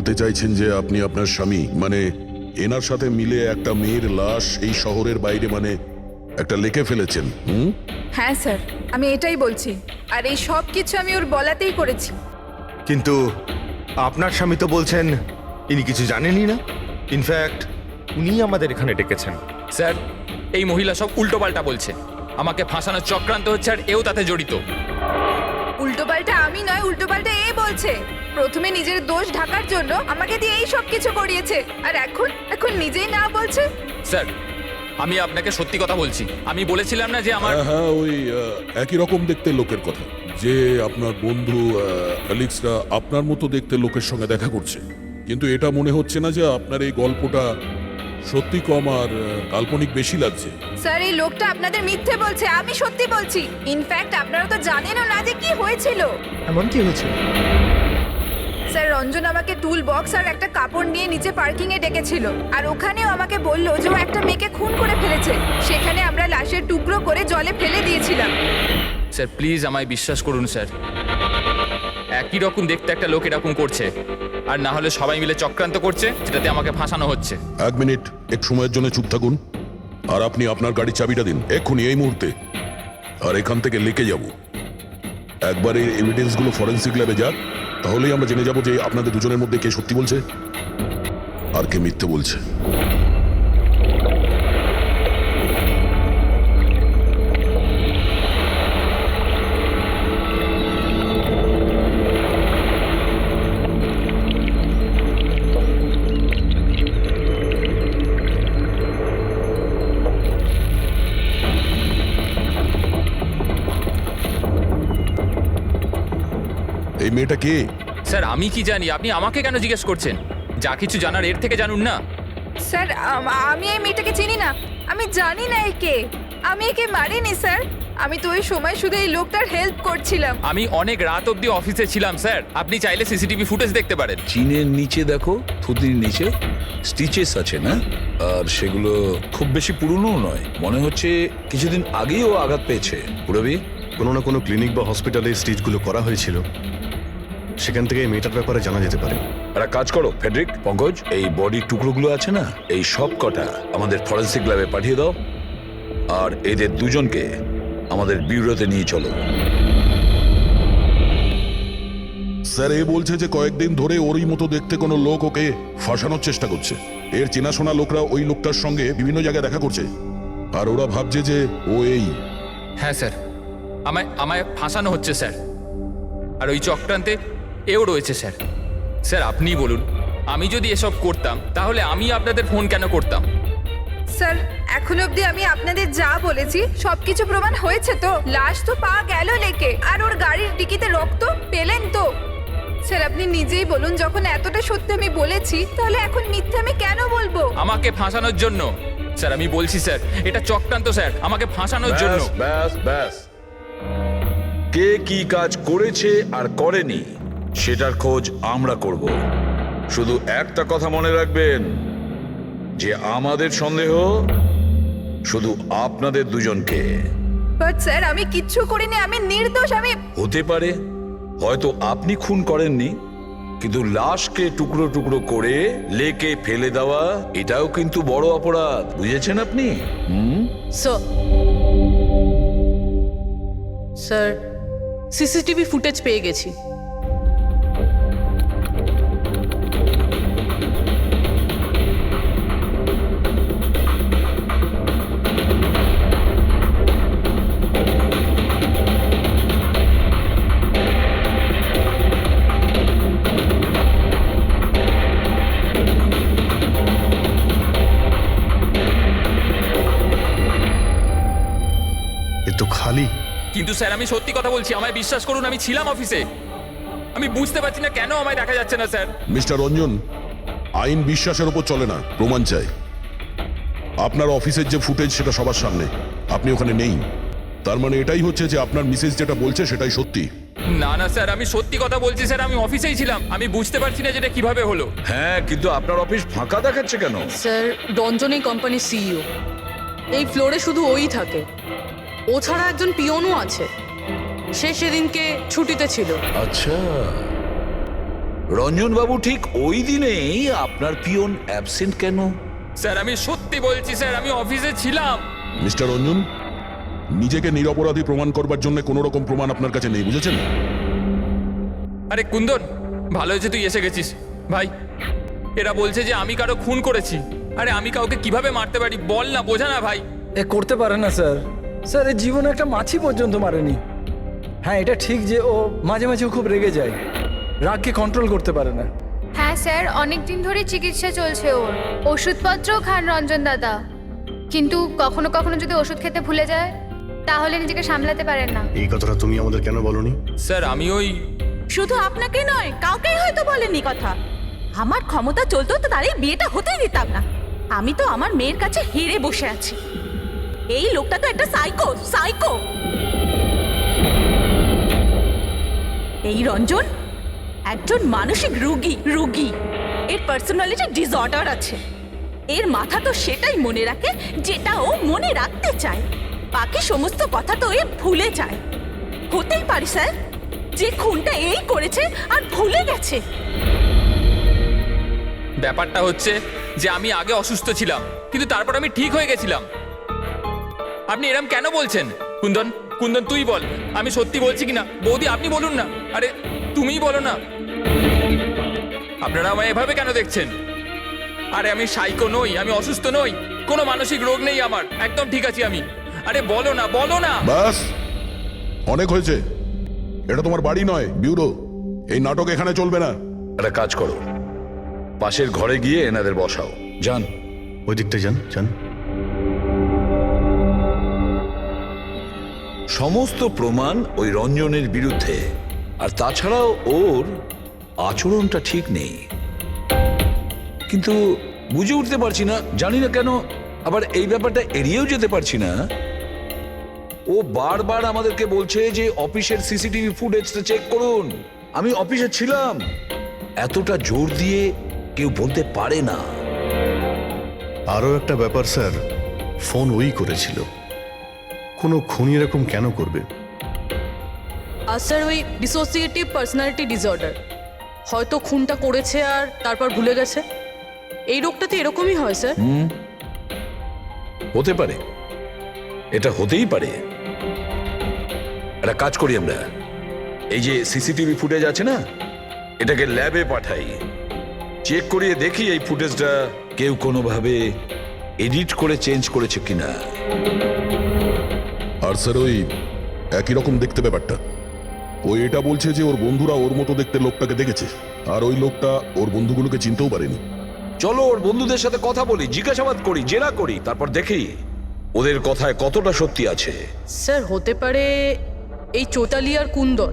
বলতে চাইছেন যে আপনি আপনার স্বামী মানে এনার সাথে মিলে একটা মেয়ের লাশ এই শহরের বাইরে মানে একটা লেকে ফেলেছেন? হ্যাঁ স্যার, আমি এটাই বলছি। আর এই সব কিছু আমি ওর বলাতেই করেছি। কিন্তু আপনার স্বামী তো বলছেন ইনি কিছু জানেনই না। ইনফ্যাক্ট উনি আমাদের এখানে ডেকেছেন। স্যার, এই মহিলা সব উল্টোপাল্টা বলছে। আমাকে ফাঁসানোর চক্রান্ত হচ্ছে আর এও তাতে জড়িত। উল্টোপাল্টা আমি নয়, উল্টোপাল্টা এ বলছে। প্রথমে নিজের দোষ ঢাকার জন্য আমাকে দিয়ে এই সব কিছু করিয়েছে, আর এখন নিজেই না বলছে। স্যার, আমি আপনাকে সত্যি কথা বলছি। আমি বলেছিলাম না যে আমার হ্যাঁ, ওই একই রকম দেখতে লোকের কথা, যে আপনার বন্ধু অ্যালেক্সরা আপনার মতো দেখতে লোকের সঙ্গে দেখা করছে। কিন্তু এটা মনে হচ্ছে না যে আপনার এই গল্পটা সত্যি কম আর কাল্পনিক বেশি লাগছে। স্যার, এই লোকটা আপনাদের মিথ্যে বলছে, আমি সত্যি বলছি। ইনফ্যাক্ট আপনারা তো জানেনও না যে কি হয়েছিল। এমন কি হয়েছে? স্যার, রঞ্জন আমাকে টুল বক্স আর একটা কাপড় নিয়ে নিচে পার্কিং এ ডেকেছিল, আর ওখানেও আমাকে বললো যে ও একটা মেয়েকে খুন করে ফেলেছে। সেখানে আমরা লাশের টুকরো করে জলে ফেলে দিয়েছিলাম। স্যার প্লিজ আমায় বিশ্বাস করুন স্যার। একই রকম দেখতে একটা লোক এরকম করছে, আর না হলে সবাই মিলে চক্রান্ত করছে যেটাতে আমাকে ফাঁসানো হচ্ছে। এক মিনিট, এক সময়ের জন্য চুপ থাকুন। আর আপনি আপনার গাড়ির চাবিটা দিন এক্ষুনি, এই মুহূর্তে। আর এখান থেকে লেকে যাব। একবার এই এভিডেন্সগুলো ফরেন্সিক ল্যাবে যাক, তাহলেই আমরা জেনে যাব যে আপনাদের দুজনের মধ্যে কে সত্যি বলছে আর কে মিথ্যে বলছে। এই মেয়েটা কে? স্যার আমি কি জানি, আপনি আমাকে কেন জিজ্ঞেস করছেন? যা কিছু জানার এর থেকে জানুন না। স্যার, আমি এই মেয়েটাকে চিনি না। আমি জানি না একে। আমি একে মারিনি স্যার। আমি তো ওই সময় শুধু এই লোকটার হেল্প করছিলাম। আমি অনেক রাত অবধি অফিসে ছিলাম স্যার। আপনি চাইলে সিসিটিভি ফুটেজ দেখতে পারেন। চিনের নিচে দেখো, থুতির নিচে স্টিচেস আছে না? আর সেগুলো খুব বেশি পুরনো নয়, মনে হচ্ছে কিছুদিন আগেই ও আঘাত পেয়েছে। পুরবি কোনো না কোনো ক্লিনিক বা হসপিটালে স্টিচগুলো করা হয়েছিল, সেখান থেকে এই মেয়েটার ব্যাপারে জানা যেতে পারে। একটা কাজ করো ফেডরিক, পঙ্কজ, এই বডির টুকরোগুলো আছে না, এই সব কটা আমাদের ফরেন্সিক ল্যাবে পাঠিয়ে দাও। আর এদের দুজনকে আমাদের ব্যুরোতে নিয়ে চলো। স্যার, এ বলছে যে কয়েকদিন ধরে ওরই মতো দেখতে কোনো লোক ওকে ফাঁসানোর চেষ্টা করছে। এর চেনাশোনা লোকরা ওই লোকটার সঙ্গে বিভিন্ন জায়গায় দেখা করছে, আর ওরা ভাবছে যে ও এই। হ্যাঁ স্যার, আমায় ফাঁসানো হচ্ছে স্যার। আর ওই চক্রান্তে এও রয়েছে স্যার। স্যার আপনিই বলুন, আমি যদি এসব করতাম তাহলে আমি আপনাদের ফোন কেন করতাম? স্যার, এখন অবধি আমি আপনাদের যা বলেছি সবকিছু প্রমাণ হয়েছে তো। লাশ তো পাওয়া গেল লেকে, আর ওর গাড়ির ডিকিতে রক্ত পেলেন তো। স্যার, আপনি নিজেই বলুন, যখন এতটা সত্যি আমি বলেছি, তাহলে এখন মিথ্যে আমি কেন বলবো? আমাকে ফাঁসানোর জন্য। স্যার আমি বলছি স্যার, এটা চক্রান্ত স্যার, আমাকে ফাঁসানোর জন্য। ব্যাস ব্যাস, কে কি কাজ করেছে আর করেনি সেটার খোঁজ আমরা করব। শুধু একটা কথা মনে রাখবেন, যে আমাদের সন্দেহ শুধু আপনাদের দুজনকে। বাট স্যার, আমি কিচ্ছু করিনি, আমি নির্দোষ। আমি হতে পারে হয়তো আপনি খুন করেননি, কিন্তু লাশকে টুকরো টুকরো করে লেকে ফেলে দেওয়া এটাও কিন্তু বড় অপরাধ, বুঝেছেন আপনি? স্যার, সিসিটিভি ফুটেজ পেয়ে গেছি। এ তো খালি। কিন্তু স্যার আমি সত্যি কথা বলছি, আমায় বিশ্বাস করুন, আমি ছিলাম অফিসে। আমি বুঝতে পারছি না কেন আমায় দেখা যাচ্ছে না স্যার। মিস্টার রঞ্জন, আইন বিশ্বাসের ওপর চলে না, প্রমাণ চাই। আপনার অফিসের যে ফুটেজ সেটা সবার সামনে, আপনি ওখানে নেই। তার মানে এটাই হচ্ছে যে আপনার মিসেস যেটা বলছে সেটাই সত্যি। না না স্যার, আমি সত্যি কথা বলছি স্যার, আমি অফিসেই ছিলাম। আমি বুঝতে পারছি না যেটা কিভাবে হলো। হ্যাঁ, কিন্তু আপনার অফিস ফাঁকা দেখাচ্ছে কেন? স্যার, রঞ্জন এই কোম্পানির সিইও। এই ফ্লোরে শুধু ওই থাকে। ও ছাড়া একজন পিয়নও আছে, সে সেদিনকে ছুটিতে ছিল। আচ্ছা, রঞ্জনবাবু ঠিক ওই দিনেই আপনার পিয়ন অ্যাবসেন্ট কেন? স্যার আমি সত্যি বলছি স্যার, আমি অফিসে ছিলাম। মিস্টার রঞ্জন, নিজেকে নিরপরাধী প্রমাণ করবার জন্য কোনো রকম প্রমাণ আপনার কাছে নেই, বুঝেছেন? আরে কুন্দন, ভালো হয়েছে তুই এসে গেছিস ভাই। এরা বলছে যে আমি কারো খুন করেছি। আরে আমি কাউকে কিভাবে মারতে পারি বল না, বোঝা না ভাই। এ করতে পারে না স্যার। স্যার এর জীবনে একটা মাছি পর্যন্ত মারেনি। হ্যাঁ, এটা ঠিক যে ও মাঝে মাঝে খুব রেগে যায়, রাগকে কন্ট্রোল করতে পারে না। হ্যাঁ স্যার, অনেক দিন ধরে চিকিৎসা চলছে ওর। ওষুধপত্রও খান রঞ্জন দাদা, কিন্তু কখনো কখনো যদি ওষুধ খেতে ভুলে যায় তাহলে নিজেকে সামলাতে পারেন না। এই কথাটা তুমি আমাদের কেন বলনি? স্যার আমি ওই শুধু আপনাকে নয়, কাউকেই হয়তো বলেনি কথা। আমার ক্ষমতা চলতো তো তার এই বিয়েটা হতেই দিতাম না। আমি তো আমার মেয়ের কাছে হেরে বসে আছি। এই লোকটা তো একটা সাইকো সাইকো। এই রঞ্জন একজন মানসিক রোগী। এর পার্সোনালিটি ডিসঅর্ডার আছে। এর মাথা তো সেটাই মনে রাখে যেটা ও মনে রাখতে চায়, বাকি সমস্ত কথা তো এ ভুলে যায়। হতেই পারে স্যার যে খুনটা এই করেছে আর ভুলে গেছে। ব্যাপারটা হচ্ছে যে আমি আগে অসুস্থ ছিলাম, কিন্তু তারপর আমি ঠিক হয়ে গেছিলাম। আপনি এরম কেন বলছেন? কুন্দন কুন্দন তুই বল, আমি সত্যি বলছি কিনা। বৌদি আপনি বলুন না। আরে তুমিই বলো না। আপনারা আমায় এভাবে কেন দেখছেন? আরে আমি সাইকো নই, আমি অসুস্থ নই, কোনো মানসিক রোগ নেই আমার, একদম ঠিক আছি আমি। আরে বলো না বলো না। বাস, অনেক হয়েছে। এটা তোমার বাড়ি নয়, ব্যুরো। এই নাটক এখানে চলবে না। একটা কাজ করো, পাশের ঘরে গিয়ে এনাদের বসাও। যান। ওই দিকটা যান যান। সমস্ত প্রমাণ ওই রঞ্জনের বিরুদ্ধে, আর তাছাড়াও ওর আচরণটা ঠিক নেই। কিন্তু বুঝে উঠতে পারছি না, জানি না কেন, আবার এই ব্যাপারটা এড়িয়েও যেতে পারছি না। ও বারবার আমাদেরকে বলছে যে অফিসের সিসিটিভি ফুটেজটা চেক করুন। আমি অফিসে ছিলাম। এতটা জোর দিয়ে কেউ বলতে পারে না। আরও একটা ব্যাপার স্যার, ফোন ওই করেছিল। কোনো খুনি এরকম কেন করবে? আর স্যার ওই ডিসোসিয়েটিভ পার্সোনালিটি ডিসঅর্ডার, হয়তো খুনটা করেছে আর তারপর ভুলে গেছে। এই রোগটাতে এরকমই হয় স্যার। হতে পারে, এটা হতেই পারে। একটা কাজ করি আমরা, এই যে সিসিটিভি ফুটেজ আছে না, এটাকে ল্যাবে পাঠাই, চেক করিয়ে দেখি এই ফুটেজটা কেউ কোনোভাবে এডিট করে চেঞ্জ করেছে কিনা। আর স্যার ওই একই রকম দেখতে ব্যাপারটা। ও এটা বলছে যে ওর বন্ধুরা ওর মতো দেখতে লোকটাকে দেখেছে, আর ওই লোকটা ওর বন্ধুগুলোকে চিনতেও পারেনি। চলো ওর বন্ধুদের সাথে কথা বলি, জিজ্ঞাসাবাদ করি, জেরা করি, তারপর দেখি ওদের কথায় কতটা সত্যি আছে। স্যার হতে পারে এই চৈতালি আর কুন্দন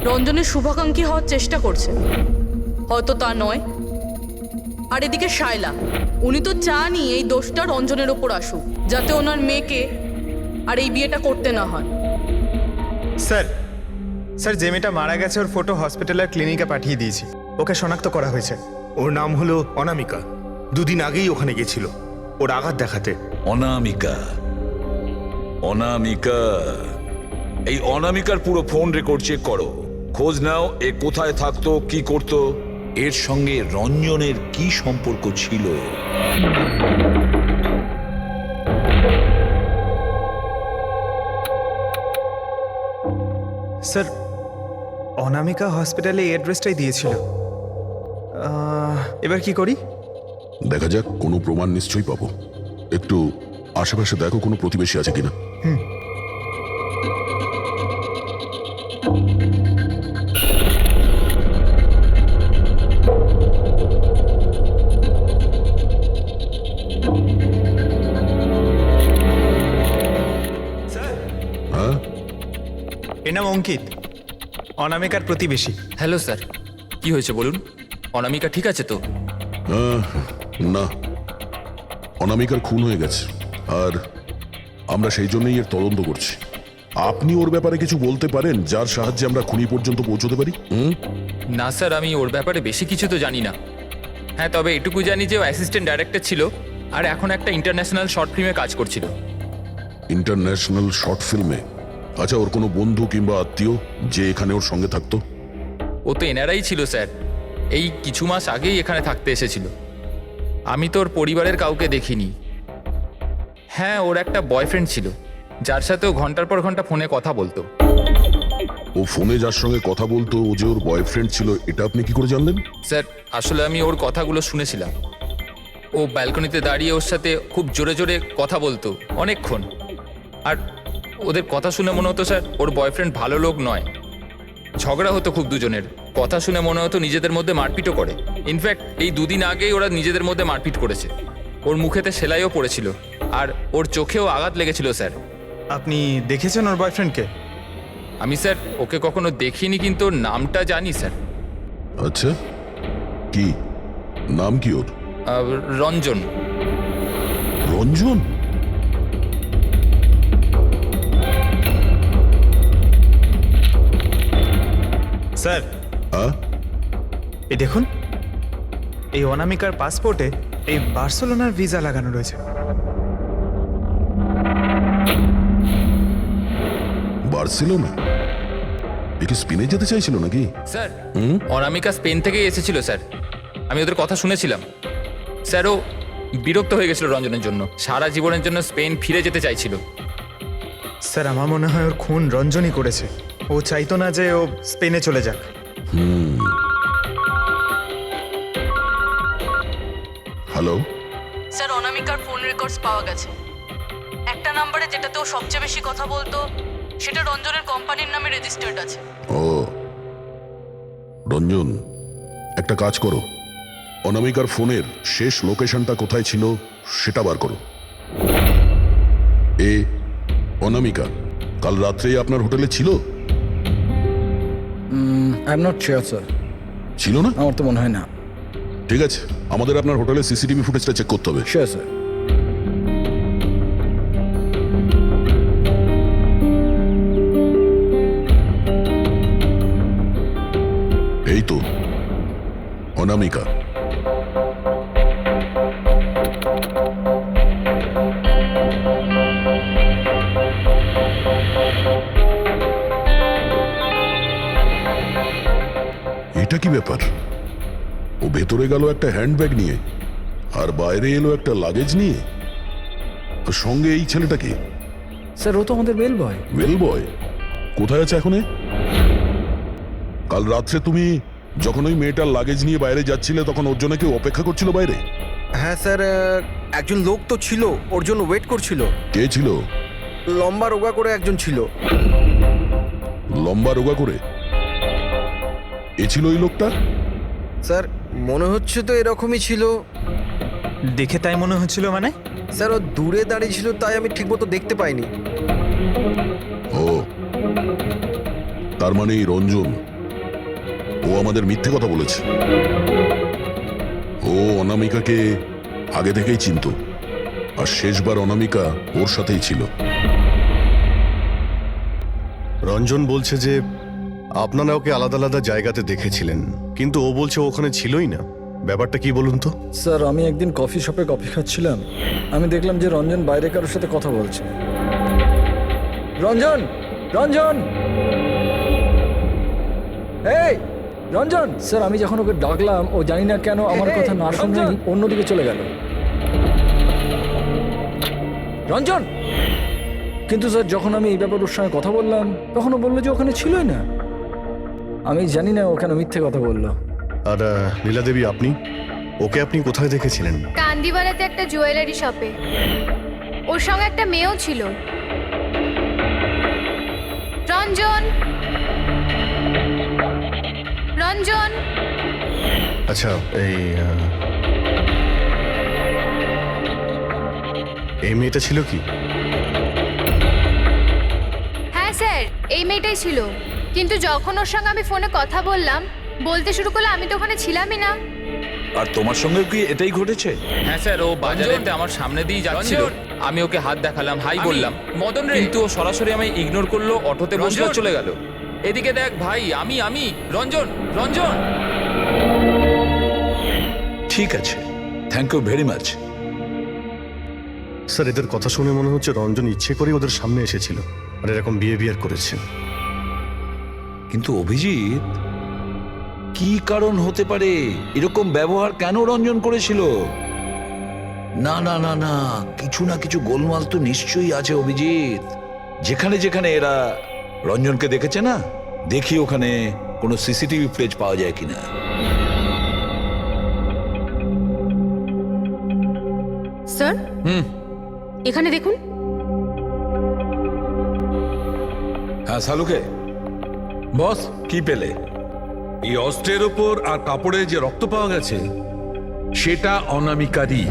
রঞ্জনের শুভাকাঙ্ক্ষী হওয়ার চেষ্টা করছে, হয়তো তা নয়। আর এদিকে শায়লা, উনি তো চানই এই দোষটা রঞ্জনের ওপর আসুক, যাতে ওনার মেয়েকে আর এই বিয়েটা করতে না হয়। স্যার স্যার যে মেয়েটা মারা গেছে ওর ফটো হসপিটালের ক্লিনিকে পাঠিয়ে দিয়েছি। ওকে শনাক্ত করা হয়েছে। ওর নাম হলো অনামিকা। দুদিন আগেই ওখানে গেছিল ওর আঘাত দেখাতে। অনামিকা, অনামিকা, এই অনামিকার পুরো ফোন রেকর্ড চেক করো, খোঁজ নাও এ কোথায় থাকতো, কি করতো, এর সঙ্গে রঞ্জনের কি সম্পর্ক ছিল। স্যার অনামিকা হসপিটালে এই অ্যাড্রেসটাই দিয়েছিল। এবার কি করি? দেখা যাক, কোনো প্রমাণ নিশ্চয়ই পাবো। একটু আশেপাশে দেখো কোনো প্রতিবেশী আছে কিনা। স্যার হ্যাঁ, এর নাম অঙ্কিত, অনামিকার প্রতিবেশী। হ্যালো স্যার, কি হয়েছে বলুন? অনামিকা ঠিক আছে তো? না, অনামিকার খুন হয়ে গেছে, আর আমরা সেই জন্যই এর তদন্ত করছি। আপনি ওর ব্যাপারে কিছু বলতে পারেন যার সাহায্যে আমরা খুনি পর্যন্ত পৌঁছতে পারি? না স্যার, আমি ওর ব্যাপারে বেশি কিছু তো জানি না। হ্যাঁ, তবে এটুকু জানি যে ও অ্যাসিস্ট্যান্ট ডাইরেক্টর ছিল আর এখন একটা ইন্টারন্যাশনাল শর্ট ফিল্মে কাজ করছিল। ইন্টারন্যাশনাল শর্ট ফিল্মে? আচ্ছা, ওর কোনো বন্ধু কিংবা আত্মীয় যে এখানে ওর সঙ্গে থাকতো? ও তো এনারাই ছিল স্যার, এই কিছু মাস আগেই এখানে থাকতে এসেছিল। আমি তো ওর পরিবারের কাউকে দেখিনি। হ্যাঁ, ওর একটা বয়ফ্রেন্ড ছিল, যার সাথে ও ঘন্টার পর ঘন্টা ফোনে কথা বলতো। ও ফোনে যার সঙ্গে কথা বলতো ও যে ওর বয়ফ্রেন্ড ছিল, এটা আপনি কি করে জানলেন? স্যার, আসলে আমি ওর কথাগুলো শুনেছিলাম। ও ব্যালকনিতে দাঁড়িয়ে ওর সাথে খুব জোরে জোরে কথা বলতো অনেকক্ষণ। আর ওদের কথা শুনে মনে হতো স্যার ওর বয়ফ্রেন্ড ভালো লোক নয়। ঝগড়া হতো খুব দুজনের। কথা শুনে মনে হতো নিজেদের মধ্যে মারপিটও করে। ইনফ্যাক্ট এই দুদিন আগেই ওরা নিজেদের মধ্যে মারপিট করেছে। ওর মুখেতে সেলাইও পড়েছিল, আর ওর চোখেও আঘাত লেগেছিল স্যার। আপনি দেখেছেন ওর বয়ফ্রেন্ডকে? আমি স্যার ওকে কখনো দেখিনি, কিন্তু ওর নামটা জানি স্যার। আচ্ছা, কি নাম কি ওর? রঞ্জন। রঞ্জন? স্যার, হ্যাঁ, এই দেখুন, এই অনামিকার পাসপোর্টে এই বার্সেলোনার ভিসা লাগানো রয়েছে। বার্সেলোনা? এ কি স্পেনে যেতে চাইছিল নাকি? স্যার, অনামিকা স্পেন থেকেই এসেছিল স্যার। আমি ওদের কথা শুনেছিলাম। স্যার, ও বিরক্ত হয়ে গেছিল রঞ্জনের জন্য, সারা জীবনের জন্য স্পেন ফিরে যেতে চাইছিল। স্যার, আমার মনে হয় ওর খুন রঞ্জনই করেছে। ও চাইতো না যে ও স্পেনে চলে যাক। হ্যালো, স্যার, অনামিকার ফোন রেকর্ডস পাওয়া গেছে। একটা নাম্বারে যেটাতে ও সবচেয়ে বেশি কথা বলতো সেটা রঞ্জনের কোম্পানির নামে রেজিস্টার্ড আছে। ও রঞ্জন, একটা কাজ করো, অনামিকার ফোনের শেষ লোকেশনটা কোথায় ছিল সেটা বার করো। অনামিকা কাল রাত্রেই আপনার হোটেলে ছিল? I am not sure sir. ছিল না? আমার তো মনে হয় না। ঠিক আছে, আমাদের আপনার হোটেলের সিসিটিভি ফুটেজটা চেক করতে হবে। Sure sir. এই তো অনামিকা। এটা কি ব্যাপার? ও ভেতরে গেল একটা হ্যান্ডব্যাগ নিয়ে, আর বাইরে এলো একটা লাগেজ নিয়ে। তো সঙ্গে এই ছেলেটা কি? স্যার, ও তো আমাদের বেল বয়। ওয়েল বয় কোথায় আছে এখন? কাল রাত্রে তুমি যখন ওই মেয়েটার লাগেজ নিয়ে বাইরে যাচ্ছিলে তখন ওর জন্য কেউ অপেক্ষা করছিল বাইরে? হ্যাঁ স্যার, একজন লোক তো ছিল, ওর জন্য ওয়েট করছিল। কে ছিল? লম্বা রোগা করে একজন ছিল। লম্বা রোগা করে? এ ছিল ওই লোকটা? স্যার, মনে হচ্ছে তো এরকমই ছিল। দেখে তাই মনে হচ্ছিল মানে? স্যার, ও দূরে দাঁড়িয়ে ছিল, তাই আমি ঠিকমতো দেখতে পাইনি। ও, তার মানে এই রঞ্জন, ও আমাদের মিথ্যে কথা বলেছে। ও অনামিকাকে আগে থেকেই চিনতো, আর শেষবার অনামিকা ওর সাথেই ছিল। রঞ্জন বলছে যে আপনারা ওকে আলাদা আলাদা জায়গাতে দেখেছিলেন, কিন্তু ও বলছে ও ওখানে ছিলই না। ব্যাপারটা কি বলুন তো? স্যার, আমি একদিন কফি শপে কফি খাচ্ছিলাম, আমি দেখলাম যে রঞ্জন বাইরে কারোর সাথে কথা বলছে। রঞ্জন, রঞ্জন, এই রঞ্জন! স্যার, আমি যখন ওকে ডাকলাম ও জানি না কেন আমার কথা না শুনে অন্যদিকে চলে গেল। রঞ্জন! কিন্তু স্যার, যখন আমি এই ব্যাপারে ওর সঙ্গে কথা বললাম তখন ও বললো যে ওখানে ছিলই না। আমি জানি না ও কেন মিথ্যে কথা বললো। আর লীলা দেবী, ওকে আপনি কোথায় দেখেছিলেন? কান্দিওয়ালাতে একটা জুয়েলারি শপে। ওর সঙ্গে একটা মেয়েও ছিল। রঞ্জন, রঞ্জন! আচ্ছা, এই মেয়েটা ছিল কি? হ্যাঁ স্যার, এই মেয়েটাই ছিল। কিন্তু যখন ওর সঙ্গে আমি ফোনে কথা বললাম, বলতে শুরু করলো আমি তো ওখানে ছিলামই না। আর তোমার সঙ্গে কি এটাই ঘটেছে? হ্যাঁ স্যার, ও বাজারেতে আমার সামনে দিয়ে যাচ্ছিল। আমি ওকে হাত দেখালাম, হাই বললাম, মদন রে, কিন্তু ও সরাসরি আমায় ইগনোর করলো, অটোতে বসলো, চলে গেল। এদিকে দেখ ভাই, আমি রঞ্জন, রঞ্জন! ঠিক আছে, thank you very much. Sir, এদের কথা শুনে মনে হচ্ছে রঞ্জন ইচ্ছে করে ওদের সামনে এসেছিল আর এরকম বিহেভিয়ার করেছে। কিন্তু অভিজিৎ, কি কারণ হতে পারে? এরকম ব্যবহার কেন রঞ্জন করেছিল? না না না না, কিছু না কিছু গোলমাল তো নিশ্চয়ই আছে অভিজিৎ। যেখানে যেখানে এরা রঞ্জনকে দেখেছে না, দেখি ওখানে কোনো সিসিটিভি ফুটেজ পাওয়া যায় কিনা। স্যার এখানে দেখুন। হ্যাঁ সালুকে, বস, কি পেলে? এই অস্ত্রের ওপর আর কাপড়ে যে রক্ত পাওয়া গেছে সেটা অনামিকারই।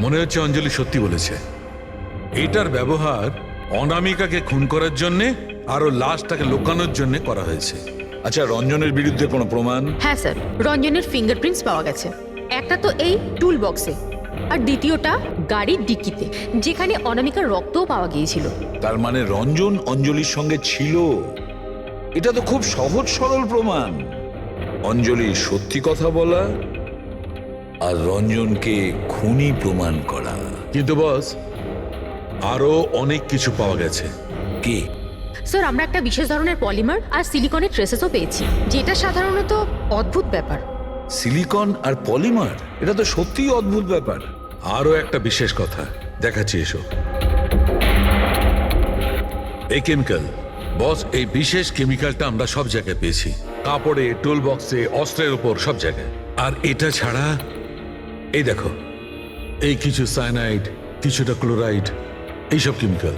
মনে হচ্ছে অঞ্জলি সত্যি বলেছে। এটার ব্যবহার অনামিকাকে খুন করার জন্য আর ওর লাশটাকে লুকানোর জন্য করা হয়েছে। আচ্ছা, রঞ্জনের বিরুদ্ধে কোনো প্রমাণ? হ্যাঁ স্যার, রঞ্জনের ফিঙ্গারপ্রিন্টস পাওয়া গেছে। একটা তো এই টুল বক্সে, আর দ্বিতীয়টা গাড়ির ডিক্কিতে, যেখানে অনামিকার রক্তও পাওয়া গিয়েছিল। তার মানে রঞ্জন অঞ্জলির সঙ্গে ছিল। এটা তো খুব সহজ সরল প্রমাণ। অঞ্জলি সত্যি কথা বলা আর রঞ্জনকে খুনি প্রমাণ করা। কিন্তু বস, আরো অনেক কিছু পাওয়া গেছে। কি? স্যার, আমরা একটা বিশেষ ধরনের পলিমার আর সিলিকনের ট্রেসেসও পেয়েছি, যেটা সাধারণত অদ্ভুত ব্যাপার। সিলিকন আর পলিমার, এটা তো সত্যিই অদ্ভুত ব্যাপার। আরো একটা বিশেষ কথা দেখাচ্ছি, এসো। এই কেমিক্যাল, বস, এই বিশেষ কেমিক্যালটা আমরা সব জায়গায় পেয়েছি। কাপড়ে, টুল বক্সে, অস্ত্রের উপর, সব জায়গায়। আর এটা ছাড়া এই দেখো, এই কিছু সায়ানাইড, কিছুটা ক্লোরাইড, এইসব কেমিক্যাল।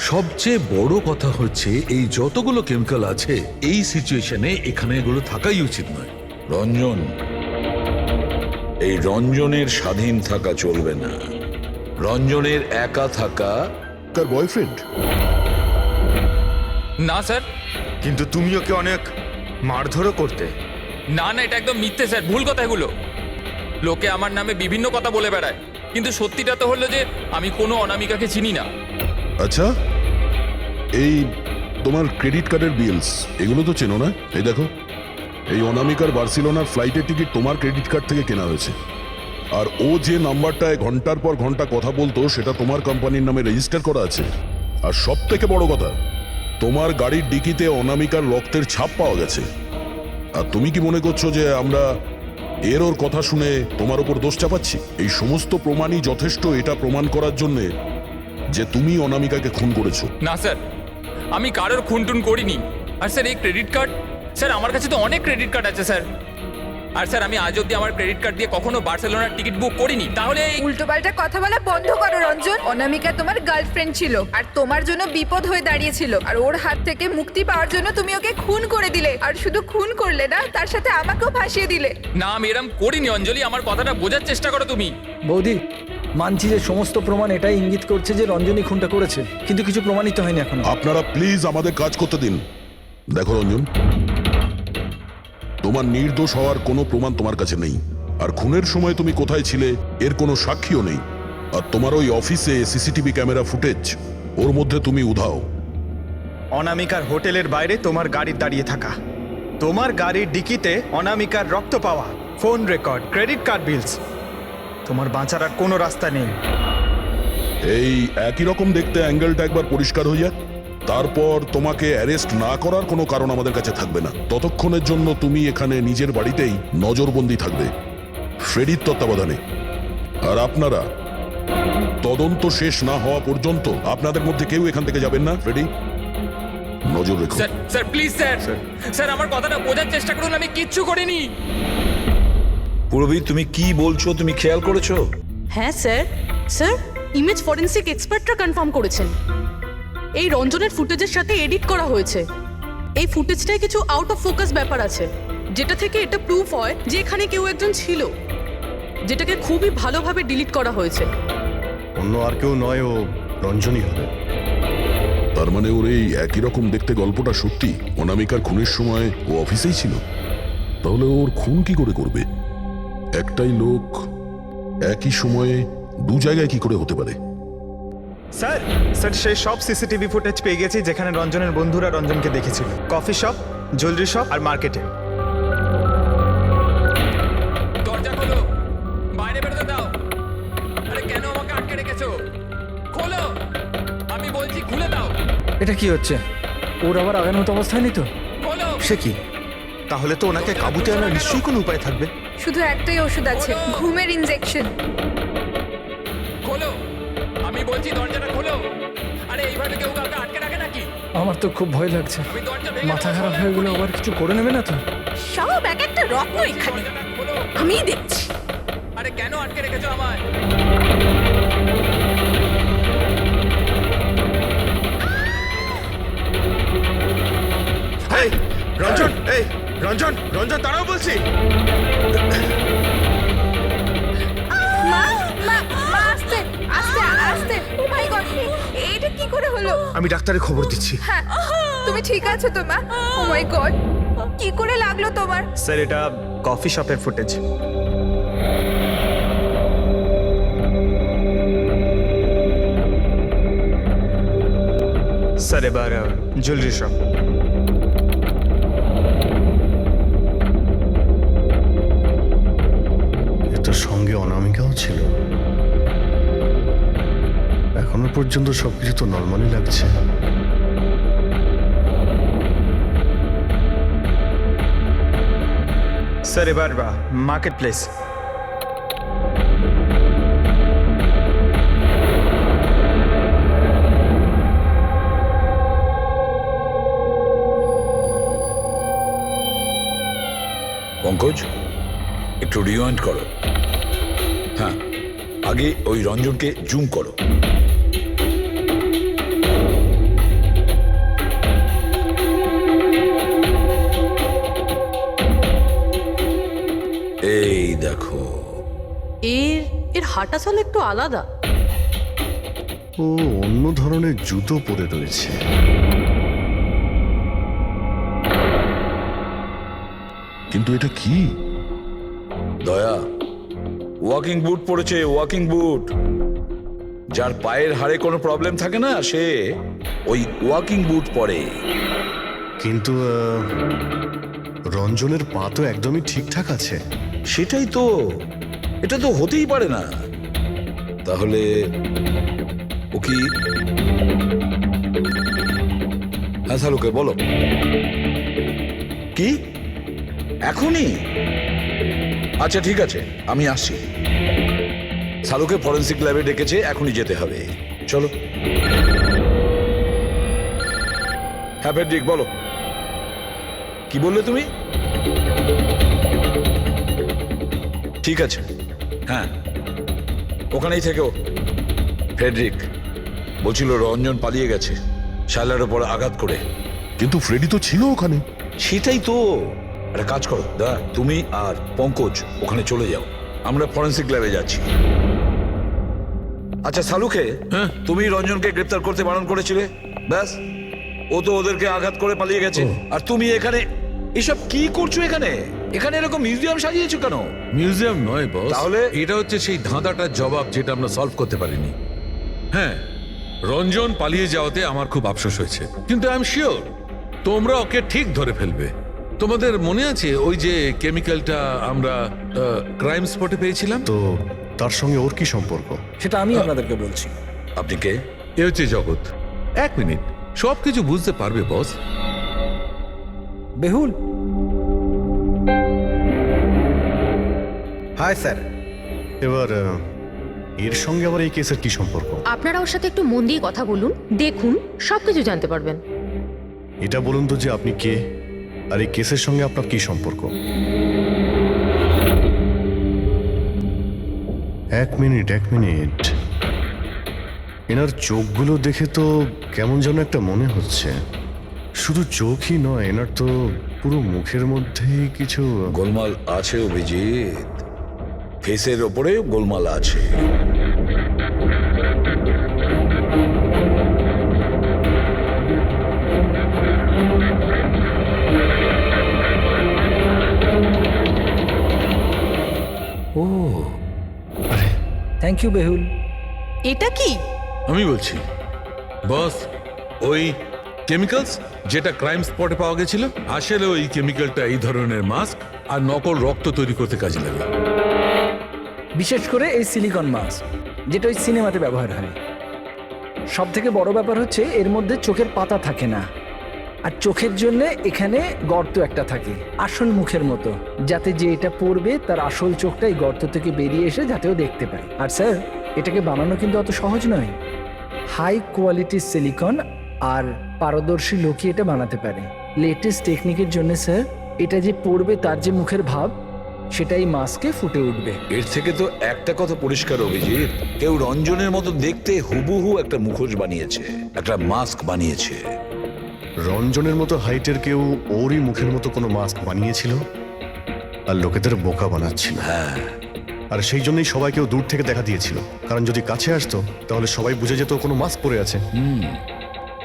সবচেয়ে বড় কথা হচ্ছে এই যতগুলো কেমিক্যাল আছে এই সিচুয়েশনে এখানে এগুলো থাকাই উচিত নয়। রঞ্জন, এই রঞ্জনের স্বাধীন থাকা চলবে না। রঞ্জনের একা থাকা। তার বয়ফ্রেন্ড? না স্যার। কিন্তু তুমি ওকে অনেক মারধরও করতে। না না, এটা একদম মিথ্যে স্যার, ভুল কথা এগুলো। লোকে আমার নামে বিভিন্ন কথা বলে বেড়ায়, কিন্তু সত্যিটা তো হলো যে আমি কোনো অনামিকাকে চিনি না। আচ্ছা, এই তোমার ক্রেডিট কার্ডের বিলস, এগুলো তো চেনো না? এই দেখো, এই অনামিকার বার্সেলোনার ফ্লাইটের টিকিট তোমার ক্রেডিট কার্ড থেকে কেনা হয়েছে। আর ও যে নাম্বারটায় ঘন্টার পর ঘন্টা কথা বলতো সেটা তোমার কোম্পানির নামে রেজিস্টার করা আছে। আর সব থেকে বড় কথা, তোমার গাড়ির ডিকিতে অনামিকার রক্তের ছাপ পাওয়া গেছে। আর তুমি কি মনে করছো যে আমরা এর ওর কথা শুনে তোমার উপর দোষ চাপাচ্ছি? এই সমস্ত প্রমাণই যথেষ্ট এটা প্রমাণ করার জন্যে যে তুমি অনামিকাকে খুন করেছো। না স্যার, আমি কারোর খুনটুন করিনি। আর স্যার, এই ক্রেডিট কার্ড, স্যার আমার কাছে তো অনেক ক্রেডিট কার্ড আছে স্যার। আর স্যার, আমি আজ অব্দি আমার ক্রেডিট কার্ড দিয়ে কখনো বার্সেলোনার টিকিট বুক করিনি। তাহলে উল্টোপাল্টা কথা বলা বন্ধ করো রঞ্জন। অনামিকা তোমার গার্লফ্রেন্ড ছিল আর তোমার জন্য বিপদ হয়ে দাঁড়িয়েছিল, আর ওর হাত থেকে মুক্তি পাওয়ার জন্য তুমি ওকে খুন করে দিলে। আর শুধু খুন করলে না, তার সাথে আমাকেও ফাঁসিয়ে দিলে। না, আমি এরম করিনি অঞ্জলি, আমার কথাটা বোঝার চেষ্টা করো তুমি। বৌদি, মানছি যে সমস্ত প্রমাণ এটাই ইঙ্গিত করছে যে রঞ্জনই খুনটা করেছে, কিন্তু কিছু প্রমাণিত হয়নি এখনো। আপনারা প্লিজ আমাদের কাজ করতে দিন। দেখো রঞ্জন, তোমার নির্দোষ হওয়ার কোনো প্রমাণ তোমার কাছে নেই। আর খুনের সময় তুমি কোথায় ছিলে এর কোনো সাক্ষীও নেই। আর তোমার ওই অফিসে সিসিটিভি ক্যামেরা ফুটেজ, ওর মধ্যে তুমি উধাও। অনামিকার হোটেলের বাইরে তোমার গাড়ির দাঁড়িয়ে থাকা, তোমার গাড়ির ডিকিতে অনামিকার রক্ত পাওয়া, ফোন রেকর্ড, ক্রেডিট কার্ড বিলস, তোমার বাঁচার আর কোনো রাস্তা নেই। এই একই রকম দেখতে অ্যাঙ্গেলটা একবার পরিষ্কার হয়ে যাক, তারপর তোমাকে অ্যারেস্ট না করার কোনো কারণ আমাদের কাছে থাকবে না। ততক্ষণের জন্য তুমি এখানে নিজের বাড়িতেই নজরবন্দি থাকবে, ফ্রেডির তত্ত্বাবধানে। আর আপনারা তদন্ত শেষ না হওয়া পর্যন্ত আপনাদের মধ্যে কেউ এখান থেকে যাবেন না। ফ্রেডি, নজর রেখো। Sir, sir please sir, sir আমার কথাটা বোঝার চেষ্টা করুন, আমি কিচ্ছু করিনি। পূরবী, তুমি কি বলছো তুমি খেয়াল করেছো? হ্যাঁ স্যার। স্যার, ইমেজ ফরেন্সিক এক্সপার্টরা কনফার্ম করেছেন এই রঞ্জনের ফুটেজের সাথে এডিট করা হয়েছে। এই ফুটেজটায় কিছু আউট অফ ফোকাস ব্যাপার আছে, যেটা থেকে এটা প্রুফ হয় যে এখানে কেউ একজন ছিল, যেটাকে খুবই ভালোভাবে ডিলিট করা হয়েছে। অন্য আর কেউ নয়, ও রঞ্জনই হবে। তার মানে ওর এই একই রকম দেখতে গল্পটা সত্যি। অনামিকার খুনের সময় ও অফিসেই ছিল। তাহলে ওর খুন কি করে করবে? একটাই লোক একই সময়ে দু জায়গায় কি করে হতে পারে? স্যার, স্যার সেই সব সিসিটিভি ফুটেজ পেয়ে গেছি যেখানে রঞ্জনের বন্ধুরা রঞ্জনকে দেখেছিল। কফি শপ, জুয়েলারি শপ আর মার্কেটে। দরজা খোলো, বাইরে বেরোতে দাও। আরে কেন আমাকে আটকে রেখেছো? খোলো, আমি বলছি খুলে দাও। এটা কি হচ্ছে? ওর আবার আগের মতো অবস্থায় নেই তো? খোলো। সে কি? তাহলে তো ওনাকে কাবুতে আনার নিশ্চয়ই কোনো উপায় থাকবে। শুধু একটাই ওষুধ আছে, ঘুমের ইনজেকশন। খোলো, আমি বলছি দরজাটা খোলো। আরে এইভাবে কেউ কাউকে আটকে রাখে নাকি? আমার তো খুব ভয় লাগছে, আমি দরজা ভেঙে মাথা খারাপ হয়ে গেলে আবার কিছু করে নেবে না তো? সব এক একটা রত্ন এখানে, দরজাটা খোলো। আমিই দেখছি। আরে কেন আটকে রেখেছো আমায়? এই রঞ্জন, এই রঞ্জন, রঞ্জন দাঁড়াও বলছি। মা মা মা আস্তে আস্তে আস্তে। ও মাই গড, এইটা কি করে হলো? আমি ডাক্তারের খবর দিচ্ছি। হ্যাঁ, তুমি ঠিক আছো তো মা? ও মাই গড, কি করে লাগলো তোমার? স্যার এটা কফি শপের ফুটেজ। স্যার এবার জুয়েলারি শপ। এটার সঙ্গে অনামিকাও ছিল। এখনো পর্যন্ত সবকিছু তো নর্মালি লাগছে। স্যার এবার মার্কেট প্লেস। পঙ্কজ, একটু রিওয়াইন্ড করো। হ্যাঁ, আগে ওই রঞ্জনকে জুম করো। এই দেখো, এর এর হাঁটা চল একটু আলাদা। ও অন্য ধরনের জুতো পরে রয়েছে। কিন্তু এটা কি? দয়া ওয়াকিং বুট পরেছে, ওয়াকিং বুট। যার পায়ের হাড়ে কোনো প্রবলেম থাকে না, সে ওই ওয়াকিং বুট পরে। কিন্তু রঞ্জনের পা তো একদমই ঠিকঠাক আছে। সেটাই তো, এটা তো হতেই পারে না। তাহলে ও কি? হ্যাঁ শালুকে বলো, কি এখনই? আচ্ছা ঠিক আছে, আমি আসছি। শালুকে ফরেন্সিক ল্যাবে ডেকেছে, এখনই যেতে হবে। চলো। হ্যাঁ ফেডরিক বলো, কি বললে তুমি? ঠিক আছে, হ্যাঁ ওখানেই থেকো। ফ্রেডরিক বলছিল রঞ্জন পালিয়ে গেছে শায়লার ওপর আঘাত করে। কিন্তু ফ্রেডি তো ছিল ওখানে। সেটাই তো। একটা কাজ করো দা, তুমি আর পঙ্কজ ওখানে চলে যাও, আমরা ফরেন্সিক ল্যাবে যাচ্ছি। আচ্ছা শালুকে, তুমি রঞ্জনকে গ্রেফতার করতে বারণ করেছিলে, ব্যাস ও তো ওদেরকে আঘাত করে পালিয়ে গেছে। আর তুমি এখানে এসব কি করছো? এখানে এখানে এরকম মিউজিয়াম সাজিয়েছো কেন? মিউজিয়াম নয় বস, তাহলে? এটা হচ্ছে সেই ধাঁধাটার জবাব যেটা আমরা সলভ করতে পারিনি। হ্যাঁ, রঞ্জন পালিয়ে যাওয়াতে আমার খুব আফসোস হয়েছে, কিন্তু আই এম শিওর তোমরা ওকে ঠিক ধরে ফেলবে। তোমাদের মনে আছে ওই যে কেমিক্যালটা আমরা ক্রাইম স্পটে পেয়েছিলাম? তো তার সঙ্গে ওর কি সম্পর্ক? সেটা আমি আপনাদেরকে বলছি। আপনি কে? এ হচ্ছে জগৎ। এক মিনিট, সবকিছু বুঝতে পারবে বস। বেহুল, হাই স্যার। এবার এর সঙ্গে আবার এই কেসের কি সম্পর্ক? আপনারা ওর সাথে একটু মন দিয়ে কথা বলুন, দেখুন সবকিছু জানতে পারবেন। এটা বলুন তো যে আপনি কে, আর এই কেসের সঙ্গে আপনার কি সম্পর্ক? এক মিনিট। এনার চোখগুলো দেখে তো কেমন যেন একটা মনে হচ্ছে। শুধু চোখই নয়, এনার তো পুরো মুখের মধ্যেই কিছু গোলমাল আছে অভিজিৎ, ফেসের ওপরে গোলমাল আছে। ও থ্যাংক ইউ বেহুল। এটা কি? আমি বলছি বস, ওই কেমিক্যালস যেটা ক্রাইম স্পটে পাওয়া গেছিল, আসলে ওই কেমিক্যালটা এই ধরনের মাস্ক আর নকল রক্ত তৈরি করতে কাজে লাগে। বিশেষ করে এই সিলিকন মাস্ক, যেটা ওই সিনেমাতে ব্যবহার হয়। সব থেকে বড় ব্যাপার হচ্ছে এর মধ্যে চোখের পাতা থাকে না, আর চোখের জন্য এখানে গর্ত একটা থাকে আসল মুখের মতো, যাতে যে এটা পড়বে তার আসল চোখটা এই গর্ত থেকে বেরিয়ে এসে যাতেও দেখতে পায়। আর স্যার এটাকে বানানো কিন্তু অত সহজ নয়। হাই কোয়ালিটির সিলিকন আর পারদর্শী লোকই এটা বানাতে পারে। লেটেস্ট টেকনিকের জন্য স্যার এটা যে পড়বে তার যে মুখের ভাব সেটাই মাস্কে ফুটে উঠবে। এর থেকে তো একটা কথা পরিষ্কার, অভিজিৎ, কেউ রঞ্জনের মতো দেখতে হুবহু একটা মুখোশ বানিয়েছে, একটা মাস্ক বানিয়েছে। রঞ্জনের মতো হাইটের কেউ ওরই মুখের মতো কোনো মাস্ক বানিয়েছিল আর লোকেদের বোকা বানাচ্ছিল। হ্যাঁ, আর সেই জন্যই সবাইকেও দূর থেকে দেখা দিয়েছিল, কারণ যদি কাছে আসতো তাহলে সবাই বুঝে যেত ও কোনো মাস্ক পরে আছে।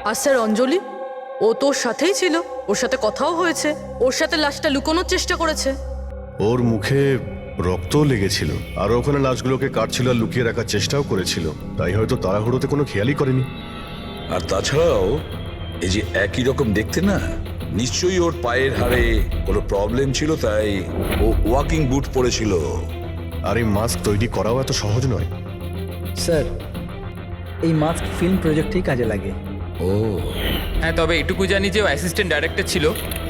আর স্যার অঞ্জলি, ও তোর সাথেই ছিল, ওর সাথে কথাও হয়েছে, ওর সাথে লাশটা লুকোনোর চেষ্টা করেছে। ওর মুখে রক্তও লেগেছিল আর ওখানে লাশগুলোকে কাটছিল আর লুকিয়ে রাখার চেষ্টাও করেছিল, তাই হয়তো তাড়াহুড়োতে কোনো খেয়ালই করেনি। আর তাছাড়াও এই যে একই রকম দেখতে না, নিশ্চয়ই ওর পায়ের হাড়ে কোনো প্রবলেম ছিল, তাই ও ওয়াকিং বুট পরেছিল। আর এই মাস্ক তৈরি করাও এত সহজ নয়। স্যার এই মাস্ক ফিল্ম প্রজেক্টেই কাজে লাগে। ও হ্যাঁ, তবে এটুকু জানি যে ও অ্যাসিস্ট্যান্ট ডাইরেক্টর ছিল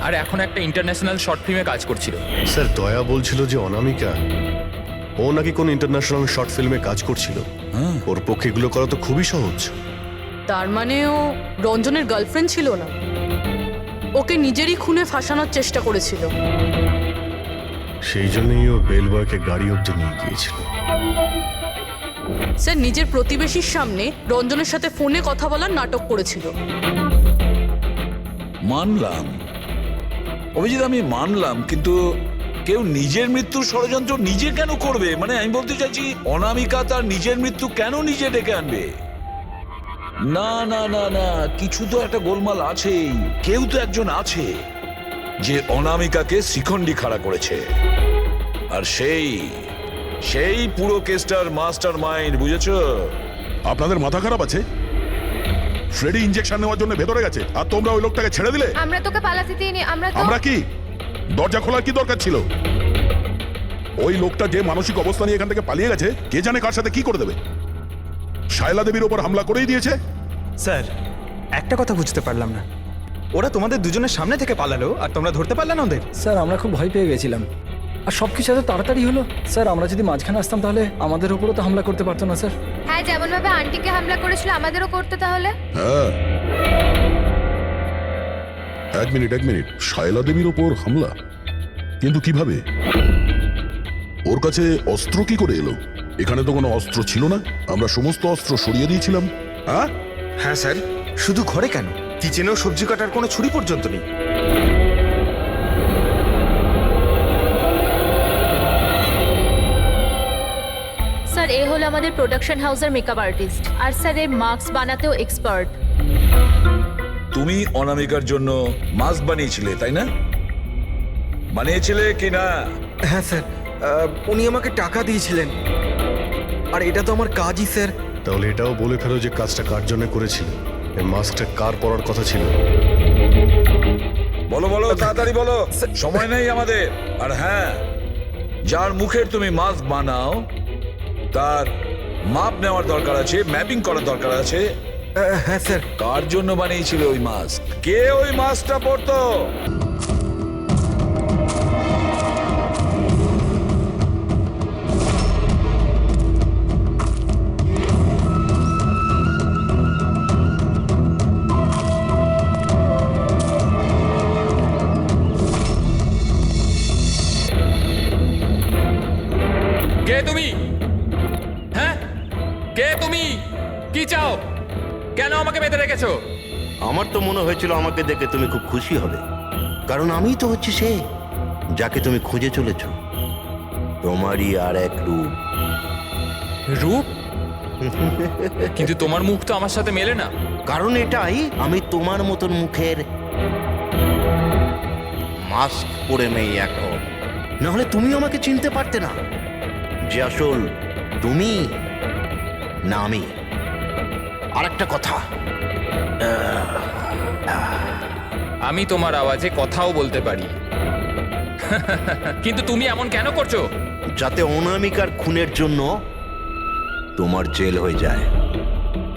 আর এখন একটা ইন্টারন্যাশনাল শর্ট ফিল্মে কাজ করছিল। স্যার দয়া বলছিল যে অনামিকা ও নাকি কোন ইন্টারন্যাশনাল শর্ট ফিল্মে কাজ করছিল। ওর পক্ষে এগুলো করা তো খুবই সহজ। তার মানে ও রঞ্জনের গার্লফ্রেন্ড ছিল না, ওকে নিজেরই খুনে ফাঁসানোর চেষ্টা করেছিল। সেই জন্যই ও বেল বয়কে গাড়ি অব্দি নিয়ে গিয়েছিল। স্যার নিজের প্রতিবেশীর সামনে রঞ্জনের সাথে ফোনে কথা বলার নাটক করেছিল। মানলাম অভিজিৎ, আমি মানলাম, কিন্তু কেউ নিজের মৃত্যুর ষড়যন্ত্র নিজে কেন করবে? মানে আমি বলতে চাইছি, অনামিকা তার নিজের মৃত্যু কেন নিজে ডেকে আনবে? না না না না, কিছু তো একটা গোলমাল আছেই। কেউ তো একজন আছে যে অনামিকাকে শিখণ্ডি খাড়া করেছে, আর সেই পুরো কেসটার মাস্টার মাইন্ড, বুঝেছো? আপনাদের মাথা খারাপ আছে? ফ্রেডি ইনজেকশন নেওয়ার জন্য ভেতরে গেছে আর তোমরা ওই লোকটাকে ছেড়ে দিলে। আমরা তোকে পালাতে দিইনি, আমরা কি দরজা খোলার কি দরকার ছিল? ওই লোকটা যে মানসিক অবস্থা নিয়ে এখান থেকে পালিয়ে গেছে, কে জানে কার সাথে কি করে দেবে। শায়লা দেবীর ওপর হামলা করেই দিয়েছে। স্যার একটা কথা বুঝতে পারলাম না, ওরা তোমাদের দুজনের সামনে থেকে পালালো আর তোমরা ধরতে পারলে না ওদের? স্যার আমরা খুব ভয় পেয়ে গেছিলাম আর সব কিছু এত তাড়াতাড়ি হলো। স্যার আমরা যদি মাঝখানে আসতাম তাহলে আমাদের উপরও তো হামলা করতে পারতো না স্যার। হ্যাঁ, যেমন ভাবে আন্টিকে হামলা করেছিল আমাদেরও করতে তাহলে। হ্যাঁ, এক মিনিট শায়লা দেবীর ওপর হামলা, কিন্তু কিভাবে? ওর কাছে অস্ত্র কি করে এলো? এখানে তো কোনো অস্ত্র ছিল না, আমরা সমস্ত অস্ত্র সরিয়ে দিয়েছিলাম। হ্যাঁ হ্যাঁ স্যার, শুধু ঘরে কেন, কিচেনেও সবজি কাটার কোনো ছুরি পর্যন্ত নেই। স্যার এ হলো আমাদের প্রোডাকশন হাউসের মেকআপ আর্টিস্ট, আর স্যার এর মাস্ক বানাতেও এক্সপার্ট। তুমি অনামিকার জন্য মাস্ক বানিয়েছিলে, তাই না? বানিয়েছিলে কি না? হ্যাঁ স্যার, উনি আমাকে টাকা দিয়েছিলেন, আর এটা তো আমার কাজই স্যার। তাহলে এটাও বলে ফেলো যে কাজটা কার জন্য করেছিল, এই মাস্কটা কার পরার কথা ছিল। বলো বলো, তাড়াতাড়ি বলো, সময় নেই আমাদের। আর হ্যাঁ, যার মুখের তুমি মাস্ক বানাও তার মাপ নেওয়ার দরকার আছে, ম্যাপিং করার দরকার আছে। হ্যাঁ স্যার। কার জন্য বানিয়েছিল ওই মাস্ক? কে ওই মাস্কটা পরতো? কে তুমি? হ্যাঁ, কে তুমি? কি চাও? কেন আমাকে বেঁধে রেখেছো? আমার তো মনে হয়েছিল আমাকে দেখে তুমি খুব খুশি হবে, কারণ আমিই তো হচ্ছি সে যাকে তুমি খুঁজে চলেছ। তোমারই আর এক রূপ। রূপ? কিন্তু তোমার মুখ তো আমার সাথে মেলে না। কারণ এটাই, আমি তোমার মতন মুখের মাস্ক পরে নেই এখন, নাহলে তুমি আমাকে চিনতে পারতে না যে আসল তুমি না আমি। আর একটা কথা, আমি তোমার আওয়াজে কথাও বলতে পারি। কিন্তু তুমি এমন কেন করছো? যাতে অনামিকার খুনের জন্য তোমার জেল হয়ে যায়।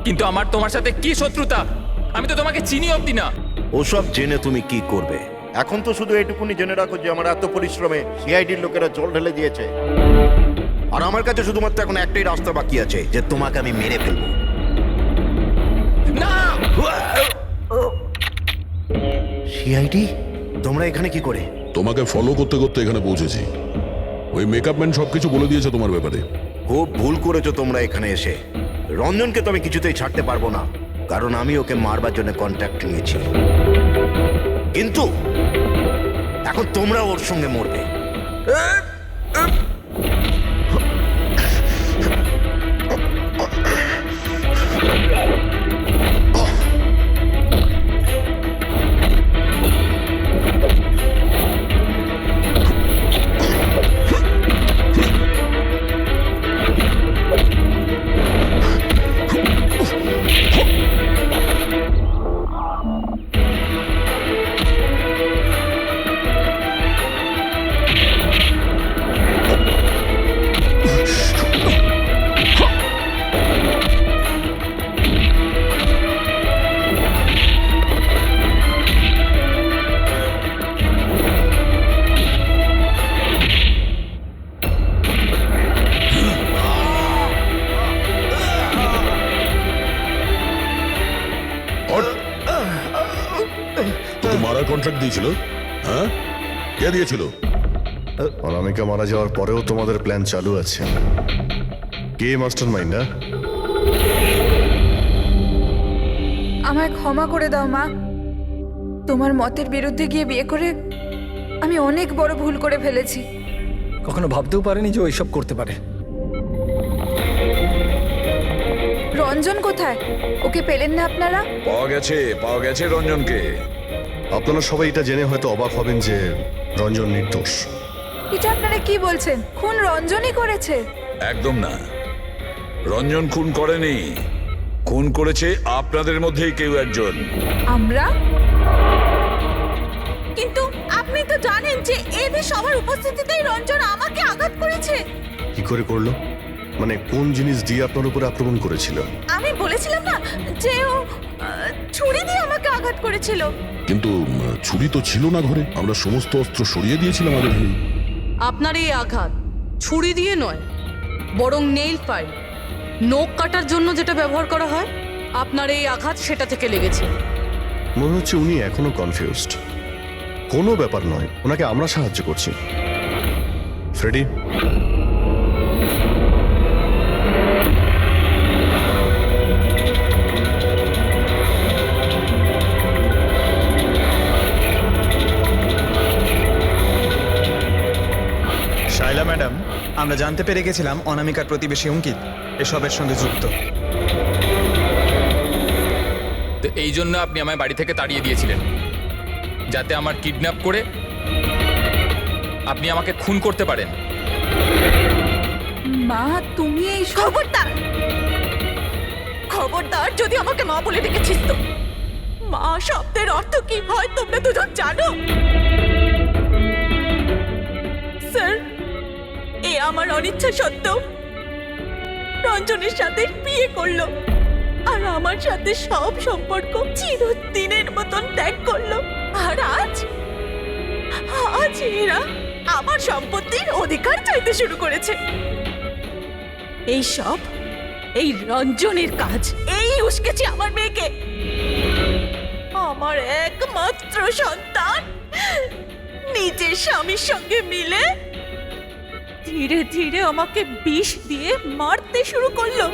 কিন্তু আমার তোমার সাথে কি শত্রুতা? আমি তো তোমাকে চিনি অব্দি না। ওসব জেনে তুমি কি করবে? এখন তো শুধু এটুকুনি জেনে রাখো যে আমার এত পরিশ্রমে সিআইডির লোকেরা জল ঢেলে দিয়েছে, আর আমার কাছে শুধুমাত্র এখন একটাই রাস্তা বাকি আছে, যে তোমাকে আমি মেরে ফেলবো। না! সিআইডি, তোমরা এখানে কি করে? তোমাকে ফলো করতে করতে এখানে পৌঁছেছি। ওই মেকআপ ম্যান সবকিছু বলে দিয়েছে তোমার ব্যাপারে। খুব ভুল করেছো তোমরা এখানে এসে। রঞ্জনকে তো আমি কিছুতেই ছাড়তে পারবো না, কারণ আমি ওকে মারবার জন্য কন্ট্যাক্ট নিয়েছি। কিন্তু এখন তোমরা ওর সঙ্গে মরবে। তোকে মারার কন্ট্রাক্ট দিয়েছিল? হ্যাঁ, কে দিয়েছিল? অনামিকা মারা যাওয়ার পরেও তোমাদের প্ল্যান চালু আছে। কে মাস্টার মাইন্ড? আমায় ক্ষমা করে দাও মা। তোমার মতের বিরুদ্ধে গিয়ে বিয়ে করে আমি অনেক বড় ভুল করে ফেলেছি। কখনো ভাবতেও পারেনি যে ও এসব করতে পারে। রঞ্জন কোথায়? ওকে পেলেন না আপনারা? পাওয়া গেছে রঞ্জনকে। আপনারা সবাই এটা জেনে হয়তো অবাক হবেন যে রঞ্জন নির্দোষ। এটা আপনারা কি বলছেন? খুন রঞ্জনই করেছে? একদম না, রঞ্জন খুন করেনি। খুন করেছে আপনাদের মধ্যেই কেউ একজন। আমরা? কিন্তু আপনি তো জানেন যে এদের সবার উপস্থিতিতেই রঞ্জন আমাকে আঘাত করেছে। কি করে করলো? মানে কোন জিনিস দিয়ে আপনার উপরে আক্রমণ করেছিল? আমি বলেছিলাম না যে ও ছুরি দিয়ে আমাকে আঘাত করেছিল। কিন্তু ছুরি তো ছিল না ঘরে, আমরা সমস্ত অস্ত্র সরিয়ে দিয়েছিলাম আগে থেকেই। আপনার এই আঘাত ছুরি দিয়ে নয়, বরং নেইল ফাইল, নখ কাটার জন্য যেটা ব্যবহার করা হয়, আপনার এই আঘাত সেটা থেকে লেগেছে। মনে হচ্ছে উনি এখনো কনফিউজড। কোনো ব্যাপার নয়, ওনাকে আমরা সাহায্য করছি। ফ্রেডি, শাইলা ম্যাডাম, আমরা জানতে পেরে গেছিলাম অনামিকার প্রতিবেশী অঙ্কিত এসবের সঙ্গে যুক্ত। তো এই জন্য আপনি আমায় বাড়ি থেকে তাড়িয়ে দিয়েছিলেন, যাতে আমার কিডন্যাপ করে আপনি আমাকে খুন করতে পারেন। মা, তুমি এই খবরদার, খবরদার, যদি আমাকে মা বলে ডেকেছিস তো। মা শব্দের অর্থ কি হয় তোমরা দুজন জানো? স্যার, এ আমার অনিচ্ছা সত্ত্বেও রঞ্জনের সাথে বিয়ে করলো, আর আমার সাথে সব সম্পর্ক চিরদিনের মতন ত্যাগ করলো। আর আজ এরা আমার সম্পত্তির অধিকার চাইতে শুরু করেছে। এই সব এই রঞ্জনের কাজ। এই উস্কেছে আমার মেয়েকে, আমার একমাত্র সন্তান, নিজের স্বামীর সঙ্গে মিলে ধীরে ধীরে আমাকে বিষ দিয়ে মারতে শুরু করলো।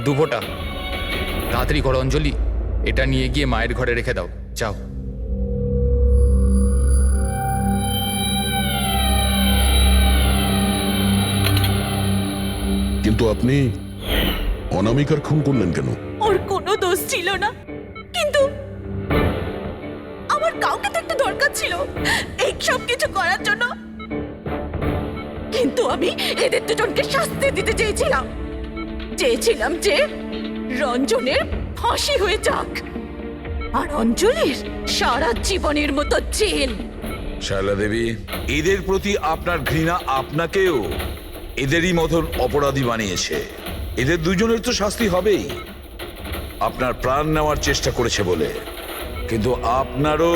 দুপোটা তাড়াতাড়ি করো অঞ্জলি, এটা নিয়ে গিয়ে মায়ের ঘরে রেখে দাও, যাও। কিন্তু আপনি অনামিকার খুন করলেন কেন? ওর কোনো দোষ ছিল না, কিন্তু আমার কাউকে তো একটা দরকার ছিল এই সব কিছু করার জন্য। কিন্তু আমি এদের দুজনকে শাস্তি দিতে চেয়েছিলাম যে রঞ্জনের ফাঁসি হয়ে যাক, আর অঞ্জলির সারা জীবনের মতো জেল। শায়লা দেবী, এদের প্রতি আপনার ঘৃণা আপনাকেও এদেরই মতন অপরাধী বানিয়েছে। এদের দুজনের তো শাস্তি হবেই। আপনার প্রাণ নেওয়ার চেষ্টা করেছে বলে, কিন্তু আপনারও